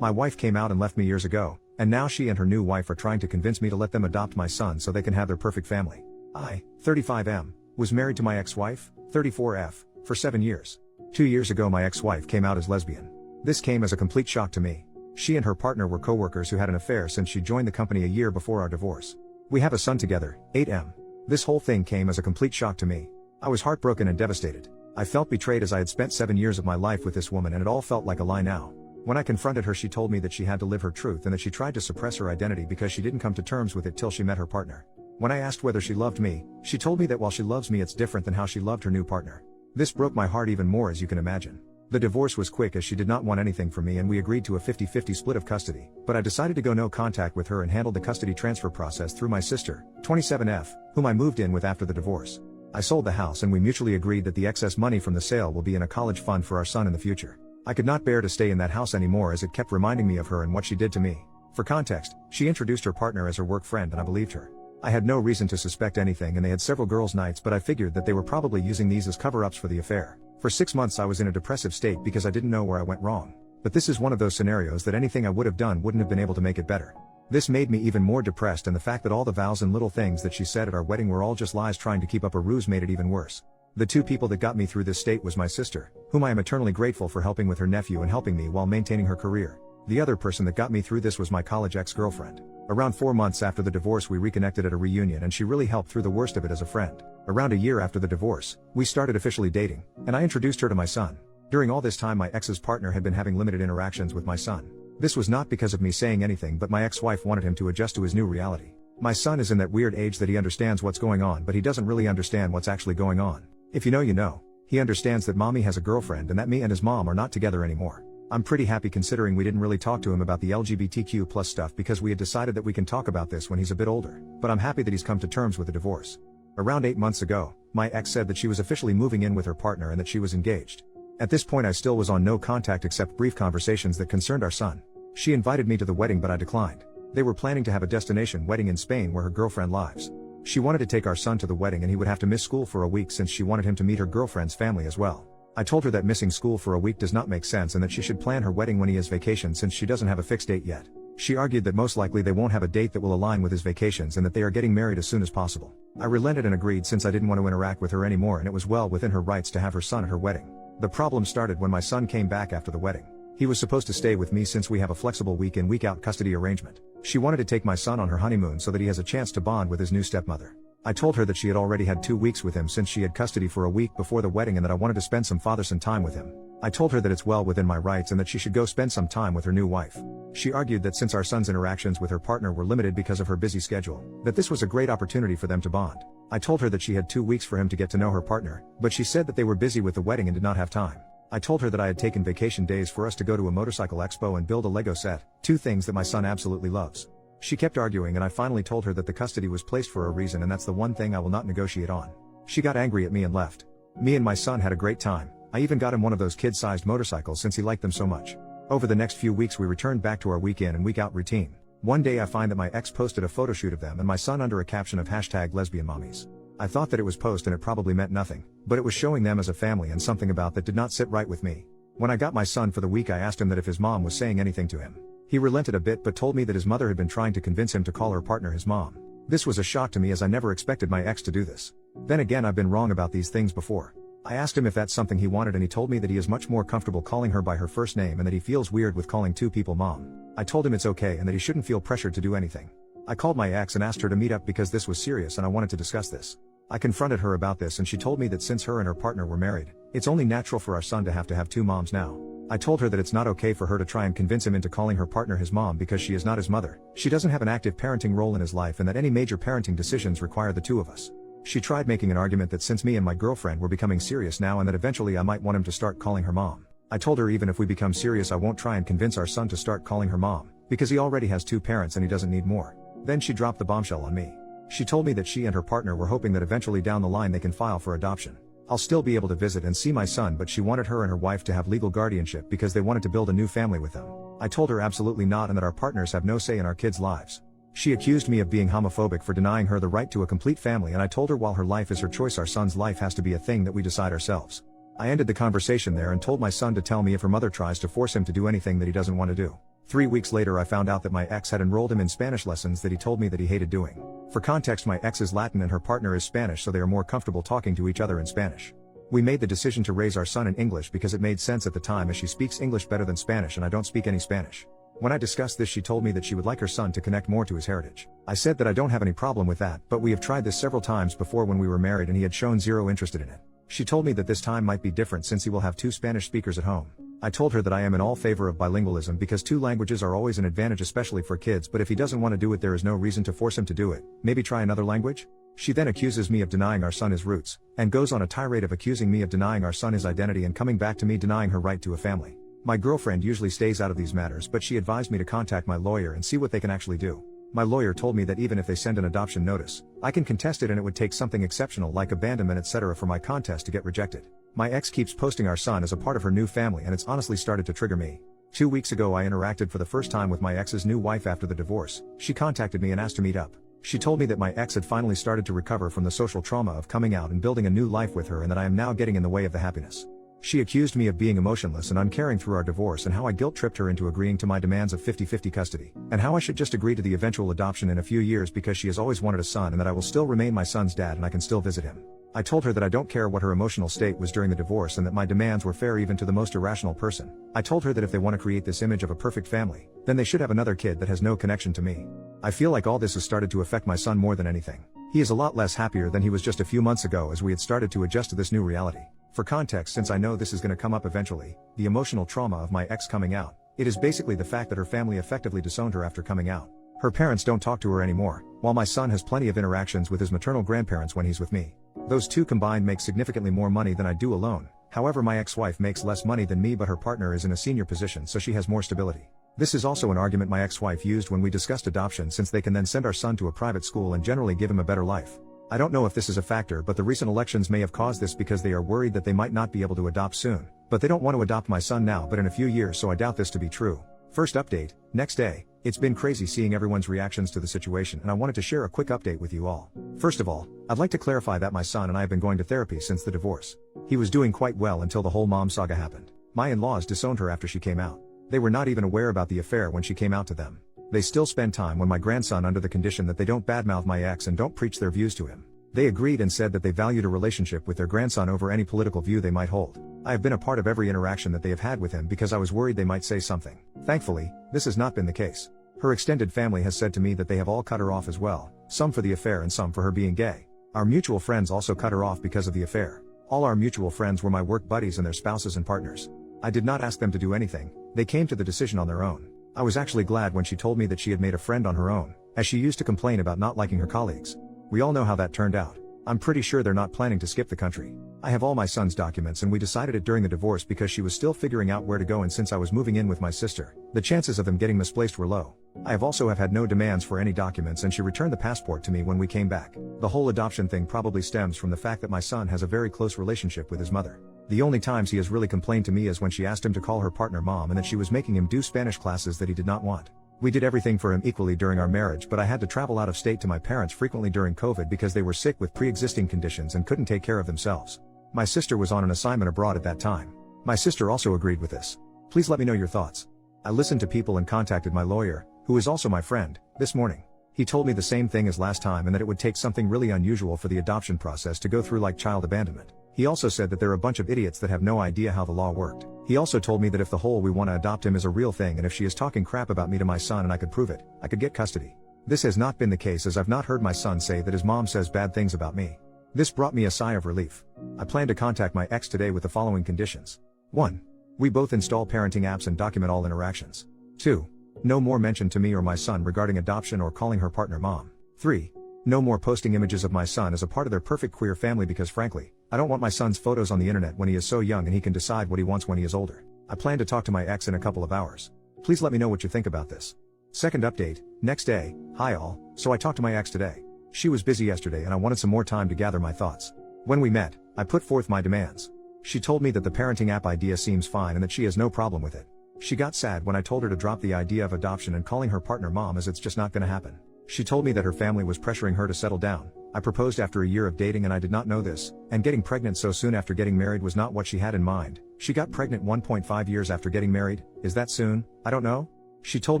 My wife came out and left me years ago, and now she and her new wife are trying to convince me to let them adopt my son so they can have their perfect family. I, 35M, was married to my ex-wife, 34F, for 7 years. 2 years ago my ex-wife came out as lesbian. This came as a complete shock to me. She and her partner were co-workers who had an affair since she joined the company a year before our divorce. We have a son together, 8M. This whole thing came as a complete shock to me. I was heartbroken and devastated. I felt betrayed as I had spent 7 years of my life with this woman and it all felt like a lie now. When I confronted her she told me that she had to live her truth and that she tried to suppress her identity because she didn't come to terms with it till she met her partner. When I asked whether she loved me, she told me that while she loves me it's different than how she loved her new partner. This broke my heart even more as you can imagine. The divorce was quick as she did not want anything from me and we agreed to a 50-50 split of custody, but I decided to go no contact with her and handled the custody transfer process through my sister, 27F, whom I moved in with after the divorce. I sold the house and we mutually agreed that the excess money from the sale will be in a college fund for our son in the future. I could not bear to stay in that house anymore as it kept reminding me of her and what she did to me. For context, she introduced her partner as her work friend and I believed her. I had no reason to suspect anything and they had several girls' nights but I figured that they were probably using these as cover-ups for the affair. For 6 months I was in a depressive state because I didn't know where I went wrong. But this is one of those scenarios that anything I would have done wouldn't have been able to make it better. This made me even more depressed and the fact that all the vows and little things that she said at our wedding were all just lies trying to keep up a ruse made it even worse. The two people that got me through this state was my sister, whom I am eternally grateful for helping with her nephew and helping me while maintaining her career. The other person that got me through this was my college ex-girlfriend. Around 4 months after the divorce we reconnected at a reunion and she really helped through the worst of it as a friend. Around a year after the divorce, we started officially dating, and I introduced her to my son. During all this time my ex's partner had been having limited interactions with my son. This was not because of me saying anything but my ex-wife wanted him to adjust to his new reality. My son is in that weird age that he understands what's going on but he doesn't really understand what's actually going on. If you know you know. He understands that mommy has a girlfriend and that me and his mom are not together anymore. I'm pretty happy considering we didn't really talk to him about the LGBTQ+ stuff because we had decided that we can talk about this when he's a bit older, but I'm happy that he's come to terms with the divorce. Around 8 months ago, my ex said that she was officially moving in with her partner and that she was engaged. At this point I still was on no contact except brief conversations that concerned our son. She invited me to the wedding but I declined. They were planning to have a destination wedding in Spain where her girlfriend lives. She wanted to take our son to the wedding and he would have to miss school for a week since she wanted him to meet her girlfriend's family as well. I told her that missing school for a week does not make sense and that she should plan her wedding when he has vacation since she doesn't have a fixed date yet. She argued that most likely they won't have a date that will align with his vacations and that they are getting married as soon as possible. I relented and agreed since I didn't want to interact with her anymore and it was well within her rights to have her son at her wedding. The problem started when my son came back after the wedding. He was supposed to stay with me since we have a flexible week in week out custody arrangement. She wanted to take my son on her honeymoon so that he has a chance to bond with his new stepmother. I told her that she had already had 2 weeks with him since she had custody for a week before the wedding and that I wanted to spend some father-son time with him. I told her that it's well within my rights and that she should go spend some time with her new wife. She argued that since our son's interactions with her partner were limited because of her busy schedule, that this was a great opportunity for them to bond. I told her that she had 2 weeks for him to get to know her partner, but she said that they were busy with the wedding and did not have time. I told her that I had taken vacation days for us to go to a motorcycle expo and build a Lego set, 2 things that my son absolutely loves. She kept arguing and I finally told her that the custody was placed for a reason and that's the one thing I will not negotiate on. She got angry at me and left. Me and my son had a great time. I even got him one of those kid-sized motorcycles since he liked them so much. Over the next few weeks we returned back to our week in and week out routine. One day I find that my ex posted a photo shoot of them and my son under a caption of #lesbianmommies. I thought that it was post and it probably meant nothing, but it was showing them as a family and something about that did not sit right with me. When I got my son for the week I asked him that if his mom was saying anything to him. He relented a bit but told me that his mother had been trying to convince him to call her partner his mom. This was a shock to me as I never expected my ex to do this. Then again I've been wrong about these things before. I asked him if that's something he wanted and he told me that he is much more comfortable calling her by her first name and that he feels weird with calling 2 people mom. I told him it's okay and that he shouldn't feel pressured to do anything. I called my ex and asked her to meet up because this was serious and I wanted to discuss this. I confronted her about this and she told me that since her and her partner were married, it's only natural for our son to have 2 moms now. I told her that it's not okay for her to try and convince him into calling her partner his mom because she is not his mother, she doesn't have an active parenting role in his life and that any major parenting decisions require the 2 of us. She tried making an argument that since me and my girlfriend were becoming serious now and that eventually I might want him to start calling her mom. I told her even if we become serious I won't try and convince our son to start calling her mom, because he already has 2 parents and he doesn't need more. Then she dropped the bombshell on me. She told me that she and her partner were hoping that eventually down the line they can file for adoption. I'll still be able to visit and see my son but she wanted her and her wife to have legal guardianship because they wanted to build a new family with them. I told her absolutely not and that our partners have no say in our kids' lives. She accused me of being homophobic for denying her the right to a complete family and I told her while her life is her choice our son's life has to be a thing that we decide ourselves. I ended the conversation there and told my son to tell me if her mother tries to force him to do anything that he doesn't want to do. 3 weeks later I found out that my ex had enrolled him in Spanish lessons that he told me that he hated doing. For context, my ex is Latin and her partner is Spanish, so they are more comfortable talking to each other in Spanish. We made the decision to raise our son in English because it made sense at the time, as she speaks English better than Spanish and I don't speak any Spanish. When I discussed this, she told me that she would like her son to connect more to his heritage. I said that I don't have any problem with that, but we have tried this several times before when we were married and he had shown zero interest in it. She told me that this time might be different since he will have 2 Spanish speakers at home. I told her that I am in all favor of bilingualism because 2 languages are always an advantage, especially for kids, but if he doesn't want to do it, there is no reason to force him to do it. Maybe try another language? She then accuses me of denying our son his roots, and goes on a tirade of accusing me of denying our son his identity and coming back to me denying her right to a family. My girlfriend usually stays out of these matters, but she advised me to contact my lawyer and see what they can actually do. My lawyer told me that even if they send an adoption notice, I can contest it and it would take something exceptional like abandonment etc. for my contest to get rejected. My ex keeps posting our son as a part of her new family and it's honestly started to trigger me. 2 weeks ago I interacted for the first time with my ex's new wife after the divorce. She contacted me and asked to meet up. She told me that my ex had finally started to recover from the social trauma of coming out and building a new life with her and that I am now getting in the way of the happiness. She accused me of being emotionless and uncaring through our divorce and how I guilt-tripped her into agreeing to my demands of 50-50 custody, and how I should just agree to the eventual adoption in a few years because she has always wanted a son and that I will still remain my son's dad and I can still visit him. I told her that I don't care what her emotional state was during the divorce and that my demands were fair even to the most irrational person. I told her that if they want to create this image of a perfect family, then they should have another kid that has no connection to me. I feel like all this has started to affect my son more than anything. He is a lot less happier than he was just a few months ago as we had started to adjust to this new reality. For context, since I know this is going to come up eventually, the emotional trauma of my ex coming out, it is basically the fact that her family effectively disowned her after coming out. Her parents don't talk to her anymore, while my son has plenty of interactions with his maternal grandparents when he's with me. Those two combined make significantly more money than I do alone. However, my ex-wife makes less money than me, but her partner is in a senior position, so she has more stability. This is also an argument my ex-wife used when we discussed adoption, since they can then send our son to a private school and generally give him a better life. I don't know if this is a factor, but the recent elections may have caused this because they are worried that they might not be able to adopt soon. But they don't want to adopt my son now but in a few years, so I doubt this to be true. First update, next day. It's been crazy seeing everyone's reactions to the situation and I wanted to share a quick update with you all. First of all, I'd like to clarify that my son and I have been going to therapy since the divorce. He was doing quite well until the whole mom saga happened. My in-laws disowned her after she came out. They were not even aware about the affair when she came out to them. They still spend time with my grandson under the condition that they don't badmouth my ex and don't preach their views to him. They agreed and said that they valued a relationship with their grandson over any political view they might hold. I have been a part of every interaction that they have had with him because I was worried they might say something. Thankfully, this has not been the case. Her extended family has said to me that they have all cut her off as well, some for the affair and some for her being gay. Our mutual friends also cut her off because of the affair. All our mutual friends were my work buddies and their spouses and partners. I did not ask them to do anything, they came to the decision on their own. I was actually glad when she told me that she had made a friend on her own, as she used to complain about not liking her colleagues. We all know how that turned out. I'm pretty sure they're not planning to skip the country. I have all my son's documents and we decided it during the divorce because she was still figuring out where to go, and since I was moving in with my sister, the chances of them getting misplaced were low. I have also had no demands for any documents and she returned the passport to me when we came back. The whole adoption thing probably stems from the fact that my son has a very close relationship with his mother. The only times he has really complained to me is when she asked him to call her partner mom and that she was making him do Spanish classes that he did not want. We did everything for him equally during our marriage, but I had to travel out of state to my parents frequently during COVID because they were sick with pre-existing conditions and couldn't take care of themselves. My sister was on an assignment abroad at that time. My sister also agreed with this. Please let me know your thoughts. I listened to people and contacted my lawyer, who is also my friend, this morning. He told me the same thing as last time and that it would take something really unusual for the adoption process to go through like child abandonment. He also said that there are a bunch of idiots that have no idea how the law worked. He also told me that if the whole "we want to adopt him" is a real thing and if she is talking crap about me to my son and I could prove it, I could get custody. This has not been the case, as I've not heard my son say that his mom says bad things about me. This brought me a sigh of relief. I plan to contact my ex today with the following conditions. 1. We both install parenting apps and document all interactions. 2. No more mention to me or my son regarding adoption or calling her partner mom. 3. No more posting images of my son as a part of their perfect queer family because frankly, I don't want my son's photos on the internet when he is so young and he can decide what he wants when he is older. I plan to talk to my ex in a couple of hours. Please let me know what you think about this. Second update, next day. Hi all, so I talked to my ex today. She was busy yesterday and I wanted some more time to gather my thoughts. When we met, I put forth my demands. She told me that the parenting app idea seems fine and that she has no problem with it. She got sad when I told her to drop the idea of adoption and calling her partner mom, as it's just not gonna happen. She told me that her family was pressuring her to settle down. I proposed after a year of dating and I did not know this, and getting pregnant so soon after getting married was not what she had in mind. She got pregnant 1.5 years after getting married. Is that soon? I don't know. She told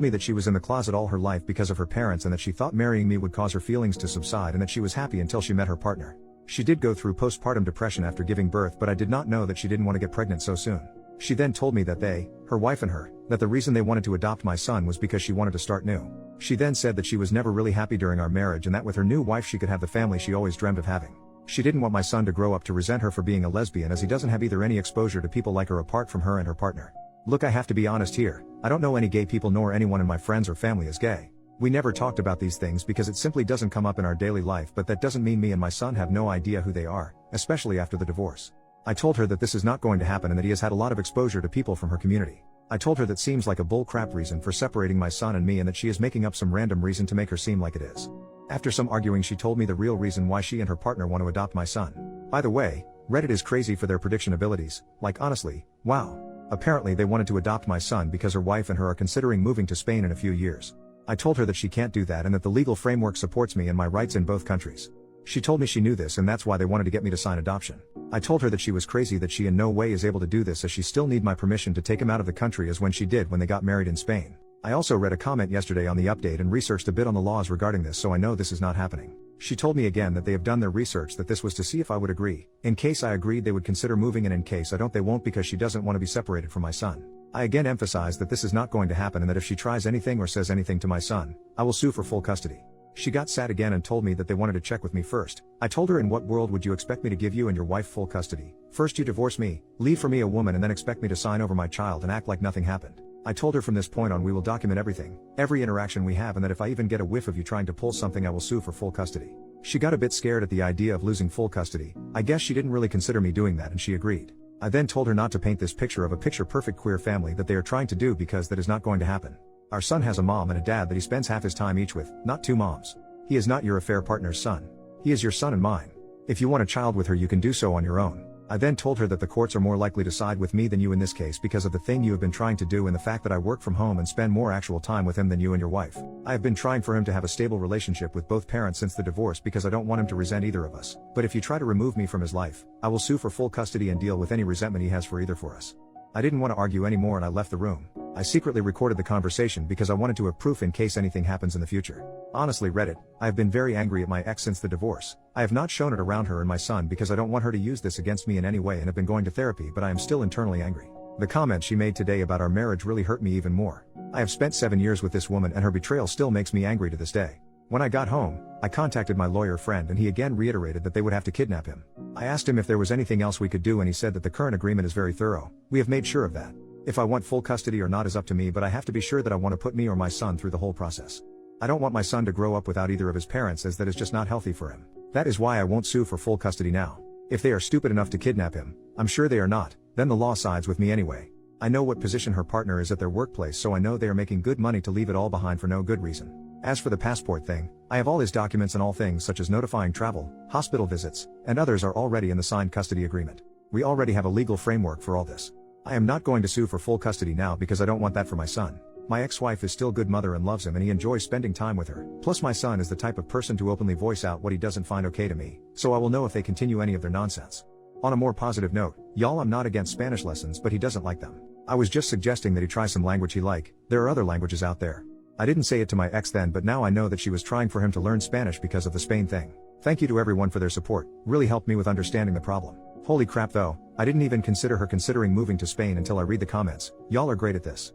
me that she was in the closet all her life because of her parents and that she thought marrying me would cause her feelings to subside and that she was happy until she met her partner. She did go through postpartum depression after giving birth, but I did not know that she didn't want to get pregnant so soon. She then told me that her wife and her, that the reason they wanted to adopt my son was because she wanted to start new. She then said that she was never really happy during our marriage and that with her new wife she could have the family she always dreamed of having. She didn't want my son to grow up to resent her for being a lesbian, as he doesn't have either any exposure to people like her apart from her and her partner. Look, I have to be honest here, I don't know any gay people nor anyone in my friends or family is gay. We never talked about these things because it simply doesn't come up in our daily life, but that doesn't mean me and my son have no idea who they are, especially after the divorce. I told her that this is not going to happen and that he has had a lot of exposure to people from her community. I told her that seems like a bull crap reason for separating my son and me and that she is making up some random reason to make her seem like it is. After some arguing, she told me the real reason why she and her partner want to adopt my son. By the way, Reddit is crazy for their prediction abilities, like honestly, wow. Apparently they wanted to adopt my son because her wife and her are considering moving to Spain in a few years. I told her that she can't do that and that the legal framework supports me and my rights in both countries. She told me she knew this and that's why they wanted to get me to sign adoption. I told her that she was crazy, that she in no way is able to do this, as she still need my permission to take him out of the country as when she did when they got married in Spain. I also read a comment yesterday on the update and researched a bit on the laws regarding this, so I know this is not happening. She told me again that they have done their research, that this was to see if I would agree. In case I agreed they would consider moving, and in case I don't they won't, because she doesn't want to be separated from my son. I again emphasize that this is not going to happen and that if she tries anything or says anything to my son, I will sue for full custody. She got sad again and told me that they wanted to check with me first. I told her, in what world would you expect me to give you and your wife full custody? First you divorce me, leave for me a woman, and then expect me to sign over my child and act like nothing happened. I told her from this point on we will document everything, every interaction we have, and that if I even get a whiff of you trying to pull something I will sue for full custody. She got a bit scared at the idea of losing full custody. I guess she didn't really consider me doing that and she agreed. I then told her not to paint this picture of a picture-perfect queer family that they are trying to do, because that is not going to happen. Our son has a mom and a dad that he spends half his time each with, not two moms. He is not your affair partner's son. He is your son and mine. If you want a child with her you can do so on your own. I then told her that the courts are more likely to side with me than you in this case because of the thing you have been trying to do and the fact that I work from home and spend more actual time with him than you and your wife. I have been trying for him to have a stable relationship with both parents since the divorce because I don't want him to resent either of us. But if you try to remove me from his life, I will sue for full custody and deal with any resentment he has for either for us. I didn't want to argue anymore and I left the room. I secretly recorded the conversation because I wanted to have proof in case anything happens in the future. Honestly, Reddit, I have been very angry at my ex since the divorce. I have not shown it around her and my son because I don't want her to use this against me in any way and have been going to therapy, but I am still internally angry. The comment she made today about our marriage really hurt me even more. I have spent 7 years with this woman and her betrayal still makes me angry to this day. When I got home, I contacted my lawyer friend and he again reiterated that they would have to kidnap him. I asked him if there was anything else we could do and he said that the current agreement is very thorough. We have made sure of that. If I want full custody or not is up to me, but I have to be sure that I want to put me or my son through the whole process. I don't want my son to grow up without either of his parents, as that is just not healthy for him. That is why I won't sue for full custody now. If they are stupid enough to kidnap him, I'm sure they are not, then the law sides with me anyway. I know what position her partner is at their workplace, so I know they are making good money to leave it all behind for no good reason. As for the passport thing, I have all his documents and all things such as notifying travel, hospital visits, and others are already in the signed custody agreement. We already have a legal framework for all this. I am not going to sue for full custody now because I don't want that for my son. My ex-wife is still good mother and loves him and he enjoys spending time with her. Plus my son is the type of person to openly voice out what he doesn't find okay to me, so I will know if they continue any of their nonsense. On a more positive note, y'all, I'm not against Spanish lessons, but he doesn't like them. I was just suggesting that he try some language he like. There are other languages out there. I didn't say it to my ex then, but now I know that she was trying for him to learn Spanish because of the Spain thing. Thank you to everyone for their support, really helped me with understanding the problem. Holy crap though, I didn't even consider her considering moving to Spain until I read the comments. Y'all are great at this.